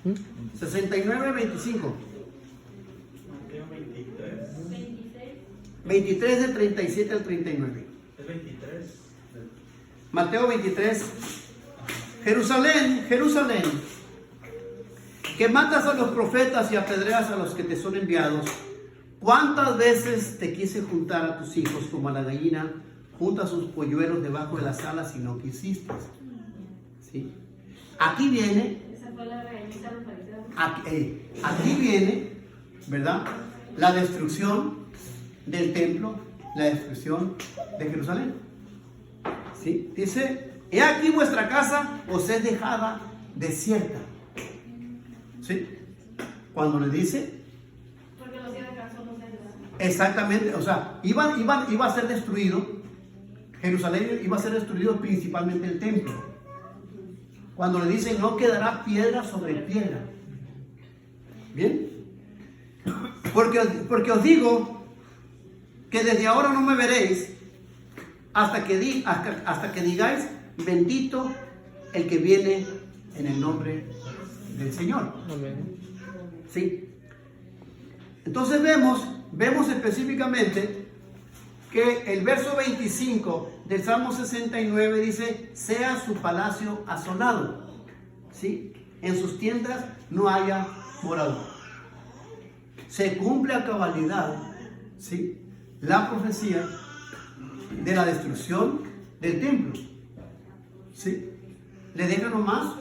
¿69? 69, 25. Mateo 23. 23 del 37 al 39. Es 23. Mateo 23. Jerusalén, Jerusalén, que matas a los profetas y apedreas a los que te son enviados. ¿Cuántas veces te quise juntar a tus hijos como a la gallina junta sus polluelos debajo de las alas y no quisiste? ¿Sí? Aquí viene, Esa fue la regañiza de los fariseos. aquí viene, ¿verdad? La destrucción del templo, la destrucción de Jerusalén. ¿Sí? Dice, he aquí vuestra casa os es dejada desierta. ¿Sí? Cuando le dice, Porque los días de caso no se ayudan. exactamente, o sea, iba a ser destruido, Jerusalén iba a ser destruido, principalmente el templo. Cuando le dicen, no quedará piedra sobre piedra. ¿Bien? Porque os digo que desde ahora no me veréis hasta que digáis, bendito el que viene en el nombre del Señor. Amén. ¿Sí? Entonces vemos específicamente que el verso 25 del Salmo 69 dice, sea su palacio asolado, ¿sí? En sus tiendas no haya morador. Se cumple a cabalidad, ¿sí? La profecía de la destrucción del templo, ¿sí? Le dejan nomás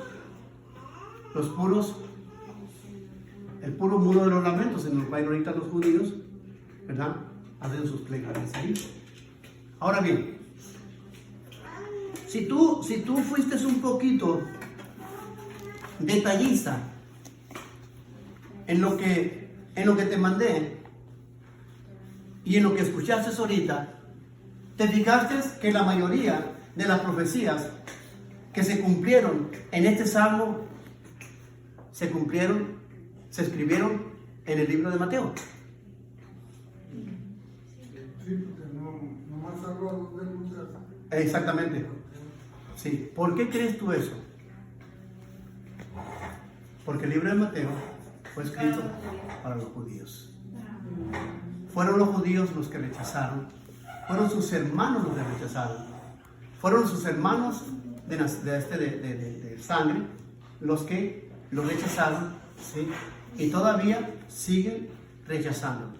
el puro muro de los lamentos en el cual ahorita los judíos, ¿verdad? Hacen sus plegarias ahí. Ahora bien, Si tú fuiste un poquito detallista en lo que te mandé y en lo que escuchaste ahorita, te fijaste que la mayoría de las profecías que se cumplieron en este salmo se escribieron en el libro de Mateo. Sí, porque no más hablo de Lucas. Exactamente. Sí. ¿Por qué crees tú eso? Porque el libro de Mateo fue escrito para los judíos. Fueron los judíos los que rechazaron. Fueron sus hermanos los que rechazaron. Fueron sus hermanos de sangre los que lo rechazaron, ¿sí? Y todavía siguen rechazando,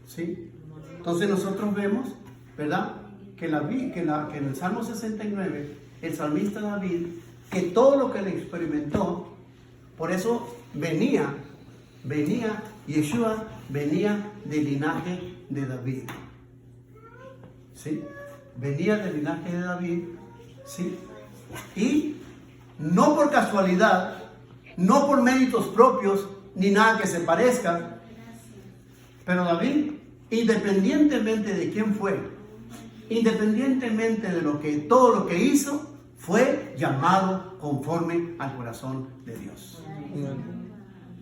¿sí? Entonces nosotros vemos, ¿verdad? Que en el Salmo 69, el salmista David, que todo lo que le experimentó, por eso Yeshua venía del linaje de David, ¿sí? Venía del linaje de David, ¿sí? Y no por casualidad, no por méritos propios, ni nada que se parezca, pero David, independientemente de quién fue, independientemente de todo lo que hizo, fue llamado conforme al corazón de Dios.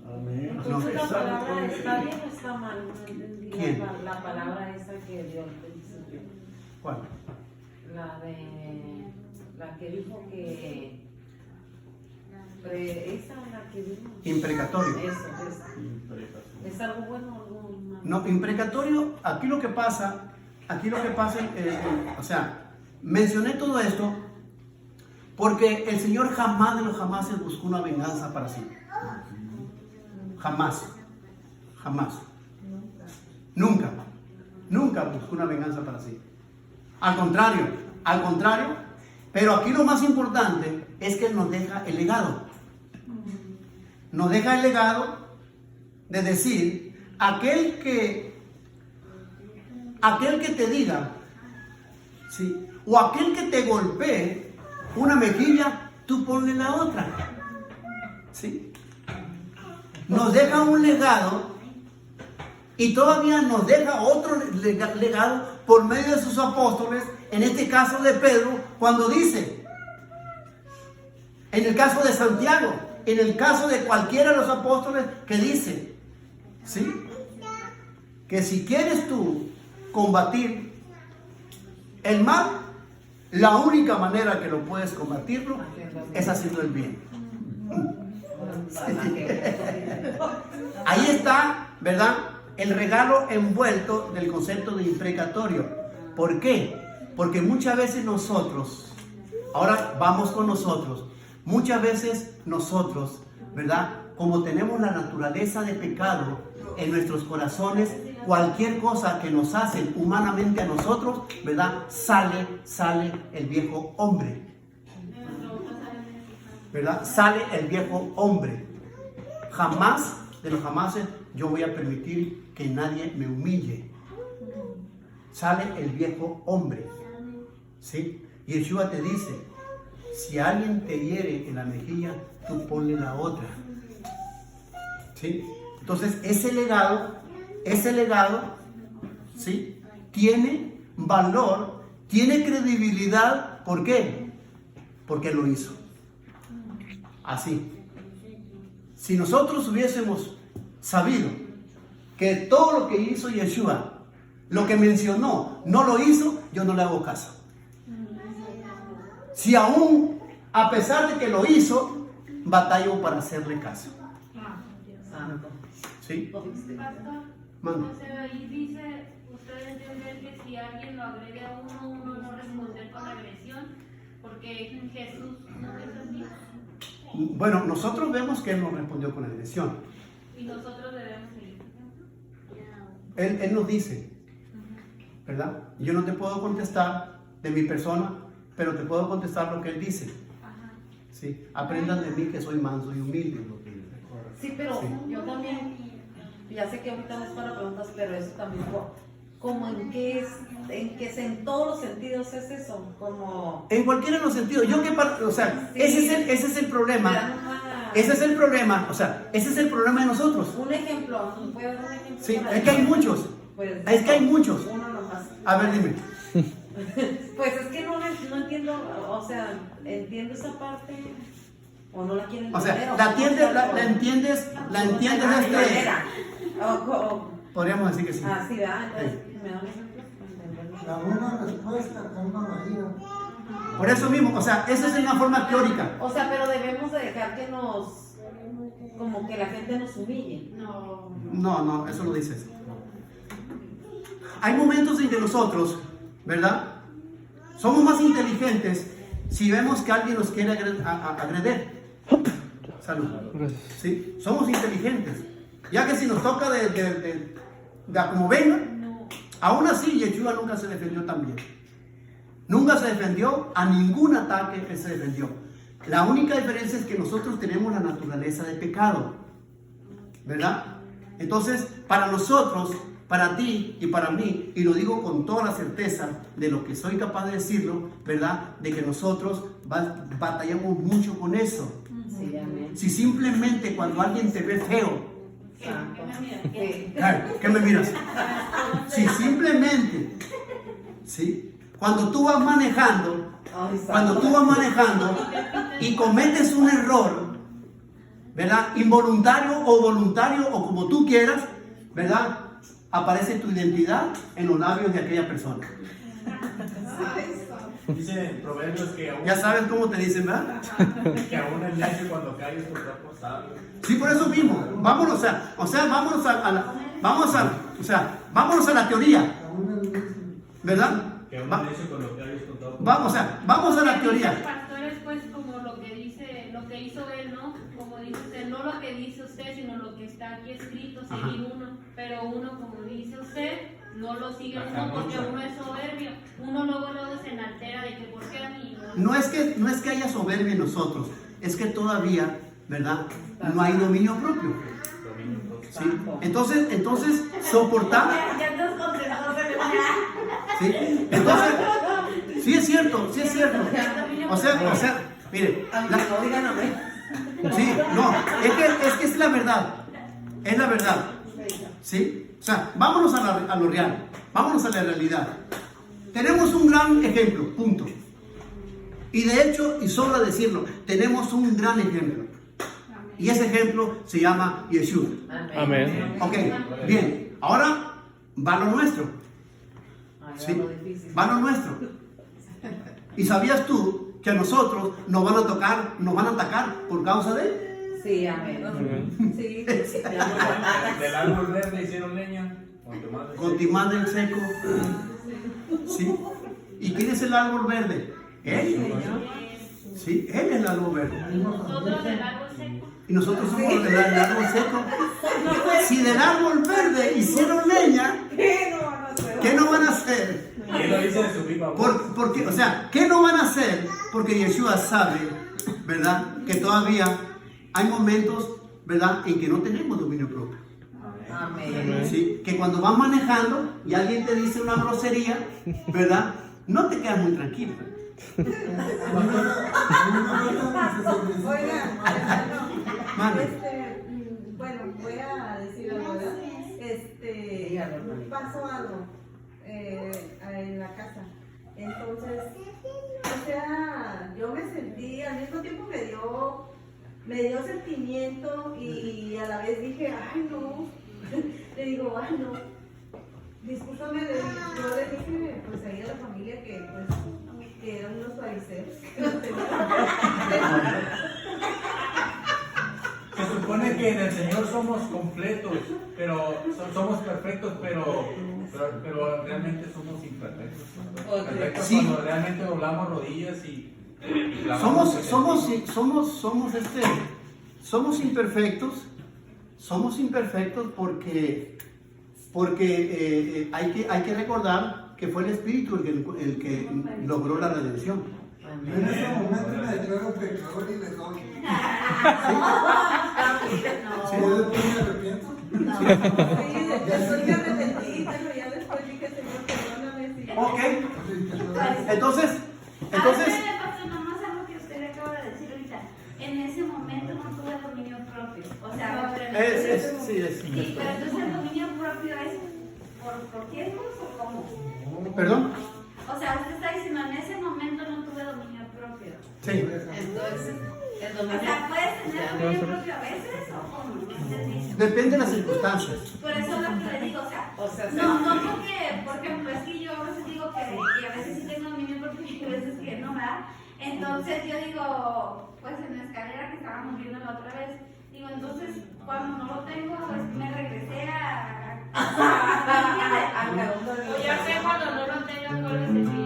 Amén. Entonces, ¿la palabra está bien o está mal? No entendí ¿Quién? la palabra esa que dio al principio. ¿Cuál? La que dijo que... esa la que dijo... Imprecatorio. Eso. ¿Es algo bueno o algo malo? No, imprecatorio, aquí lo que pasa, o sea, mencioné todo esto porque el Señor jamás de los jamases buscó una venganza para sí. Jamás. Nunca buscó una venganza para sí. Al contrario, pero aquí lo más importante es que Él nos deja el legado. Nos deja el legado de decir, aquel que te diga, ¿sí? O aquel que te golpee una mejilla, tú ponle la otra, ¿sí? Nos deja un legado y todavía nos deja otro legado por medio de sus apóstoles, en este caso de Pedro, cuando dice, en el caso de Santiago, en el caso de cualquiera de los apóstoles que dice, ¿sí? Que si quieres tú combatir el mal, la única manera que lo puedes combatirlo es haciendo el bien. Ahí está, ¿verdad? El regalo envuelto del concepto de imprecatorio. ¿Por qué? Porque muchas veces nosotros, ahora vamos con nosotros, muchas veces nosotros, ¿verdad? Como tenemos la naturaleza de pecado en nuestros corazones, cualquier cosa que nos hacen humanamente a nosotros, ¿verdad? Sale el viejo hombre, ¿verdad? Sale el viejo hombre. Jamás de los jamases yo voy a permitir que nadie me humille. Sale el viejo hombre, ¿sí? Y Yeshua te dice, si alguien te hiere en la mejilla, tú ponle la otra, ¿sí? Entonces ese legado, ¿sí? Tiene valor, tiene credibilidad. ¿Por qué? Porque lo hizo. Así. Si nosotros hubiésemos sabido que todo lo que hizo Yeshua, lo que mencionó, no lo hizo, yo no le hago caso. Si aún, a pesar de que lo hizo, batallo para hacerle caso. Santo. ¿Sí? Pastor, Manda. o sea, ahí dice, usted entiende que si alguien lo agrede a uno no responder con agresión, porque Jesús no es así. Bueno, nosotros vemos que Él nos respondió con agresión. Y nosotros debemos seguir. Él nos dice, ¿verdad? Yo no te puedo contestar de mi persona, pero te puedo contestar lo que Él dice. ¿Sí? Aprendan de mí que soy manso y humilde. Lo que dice. Sí, pero Sí. yo también, ya sé que ahorita no es para preguntas, pero eso también como en qué en todos los sentidos es eso, como En cualquiera de los sentidos. O sea, Sí. ese es el problema. me dan una- Ese es el problema. O sea, ese es el problema de nosotros. un ejemplo, ¿puedo dar un ejemplo? Sí, para es que hay eso? muchos. Pues, Es que hay muchos. uno nomás. A ver, dime. Pues es que no entiendo, o sea, entiendo esa parte o no la quieren O sea, entender, la no entiendes, sé, la o- entiendes, la entiendes Ah, este. manera. Podríamos decir que sí. Ah, sí, ¿verdad? Entonces, me da un ejemplo para entenderlo. La buena respuesta calma la ira. Por eso mismo, o sea, esa es una forma teórica. O sea, pero debemos de dejar que como que la gente nos humille. No. No, eso lo dices. Hay momentos en que nosotros, ¿verdad? Somos más inteligentes si vemos que alguien nos quiere agredir. Salud. Gracias. Sí, somos inteligentes. Ya que si nos toca de a como venga, aún así Yeshua nunca se defendió tan bien. Nunca se defendió a ningún ataque que se defendió. La única diferencia es que nosotros tenemos la naturaleza de pecado, ¿verdad? Entonces, para nosotros, para ti y para mí, y lo digo con toda la certeza de lo que soy capaz de decirlo, ¿verdad? De que nosotros batallamos mucho con eso. Sí, amén. Si simplemente cuando alguien te ve feo, ¿Qué me miras? Sí. ay, ¿qué me miras? Si simplemente, ¿sí? Cuando tú vas manejando, Ay, cuando tú vas manejando y cometes un error, ¿verdad? Involuntario o voluntario o como tú quieras, ¿verdad? Aparece tu identidad en los labios de aquella persona. Dice en Proverbios que aún, Ya sabes cómo te dicen, ¿verdad? que aún el necio cuando cae es por trapo sabio. Sí, por eso mismo. Vámonos vámonos a la teoría, Aún el mismo. ¿verdad? Que aún Va- el necio cuando cae es por trapo. vamos a la teoría. Pastores, pues, como lo que dice, lo que hizo él, ¿no? Como dice usted, no lo que dice usted, sino lo que está aquí escrito, seguir uno. Pero uno, como dice usted, no lo sigue uno porque uno es soberbio. Uno luego se enaltera de que por qué a mí. No es que haya soberbia en nosotros, es que todavía, ¿verdad? No hay dominio propio. ¿Sí? Entonces soportar. Ya estás condenado, ¿Sí? Entonces, sí es cierto. O sea, mire, sí, no, es que es la verdad. Es la verdad. ¿Sí? O sea, vámonos a lo real. Vámonos a la realidad. Tenemos un gran ejemplo, punto. Y de hecho, y sobra decirlo, tenemos un gran ejemplo. Y ese ejemplo se llama Yeshua. Amén. Ok, bien. Ahora va lo nuestro. ¿Sí? Va lo nuestro. ¿Y sabías tú que a nosotros nos van a atacar por causa de? Sí, amén. Sí, sí. Del árbol verde hicieron leña. Con timán del seco. ¿Sí? ¿Y quién es el árbol verde? Él. Sí, él es el árbol verde. Nosotros del árbol seco. Y nosotros somos los del árbol seco. Si del árbol verde hicieron leña, ¿qué no van a hacer? Y él lo dice de su viva voz. Porque, o sea, ¿qué no van a hacer? Porque Yeshua sabe, ¿verdad? Que todavía hay momentos, ¿verdad? En que no tenemos dominio propio. Amén. ¿Sí? Que cuando vas manejando y alguien te dice una grosería, ¿verdad? No te quedas muy tranquilo. Oiga, Mande. bueno, voy a decir algo, ¿verdad? Pasó algo en la casa. Entonces, o sea, yo me sentí, al mismo tiempo me dio sentimiento y a la vez dije, ay no, le digo, ay no, discúlpame, yo le dije pues ahí a la familia que pues que eran unos fariseos. Se supone que en el Señor somos completos, pero somos perfectos, pero realmente somos imperfectos. Perfectos Sí. cuando realmente doblamos rodillas y clamamos en el Somos imperfectos porque hay que recordar que fue el Espíritu el que logró la redención. En ese momento me declaro pecador y le doy. Sí. Yo después me arrepiento. Sí, después me arrepentí, pero ya después dije, Entonces, Ahora me pasó nomás algo que usted acaba de decir ahorita. En ese momento no tuve dominio propio. O sea, sí, pero entonces el dominio propio es por tiempos o cómo. ¿perdón? O sea, usted está diciendo en ese momento no tuve dominio propio. Sí. Entonces, el O dominio. sea, ¿puedes tener dominio propio a veces o cómo? No entendí. Depende de las circunstancias. Por eso es lo que le digo, O sea, no porque, por ejemplo, es que yo a veces digo que a veces sí tengo dominio propio y a veces que no, ¿verdad? Entonces yo digo, pues en la escalera que estábamos viendo la otra vez, digo, entonces cuando no lo tengo, pues me regresé a O ya sé cuando no lo tenga, acuérdese que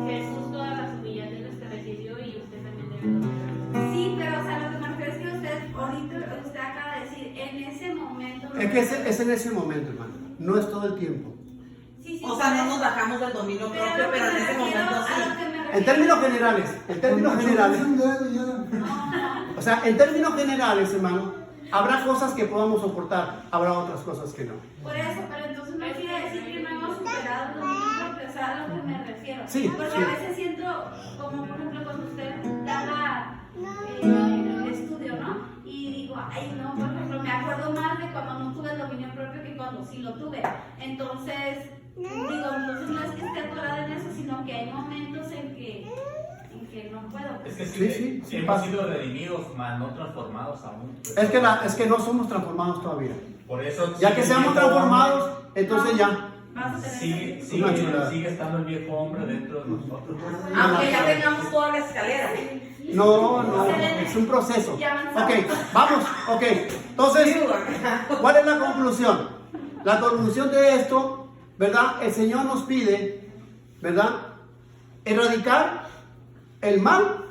Jesús todas las humillaciones que recibió y usted también debe. Sí, pero o sea, lo que me refiero es que usted acaba de decir, en ese momento. Es que es en ese momento, hermano. No es todo el tiempo. Sí, sí, O sea, no nos bajamos del dominio propio, pero en ese momento sí. En términos generales, o sea, en términos generales, hermano, habrá cosas que podamos soportar, habrá otras cosas que no. Por eso, pero entonces no quiere decir que no hemos superado el dominio propio, o sea, a lo que me refiero. Sí, porque sí. a veces siento, como por ejemplo cuando usted daba el estudio, ¿no? Y digo, ay, no, por ejemplo, me acuerdo más de cuando no tuve el dominio propio que cuando sí lo tuve. Entonces, digo, entonces no es que esté atorada en eso, sino que hay momentos en que no puedo. Es que Sí, sí, hemos pasa. sido redimidos, mas no transformados aún. Es que no somos transformados todavía. Por eso Ya que sigue seamos el viejo transformados, hombre, entonces ya. Vas a tener sigue, Una chulada. sigue estando el viejo hombre dentro de nosotros. Aunque ya tengamos toda la escalera. No, es un proceso. Ok, vamos, ok. Entonces, ¿cuál es la conclusión? La conclusión de esto, ¿verdad? El Señor nos pide, ¿verdad? Erradicar el mal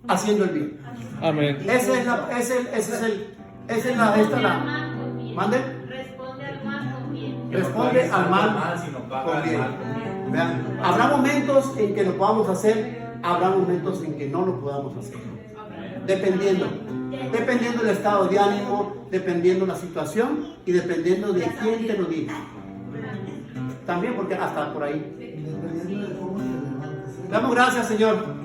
haciendo el bien. Amén. ¿Mande? Responde al mal con bien. Responde al mal sino con paga al bien. mal con bien. Vean, habrá momentos en que lo podamos hacer, habrá momentos en que no lo podamos hacer. Dependiendo del estado de ánimo, dependiendo la situación y dependiendo de quién te lo diga. También porque hasta por ahí. Dependiendo de cómo te levantes. Damos gracias, Señor.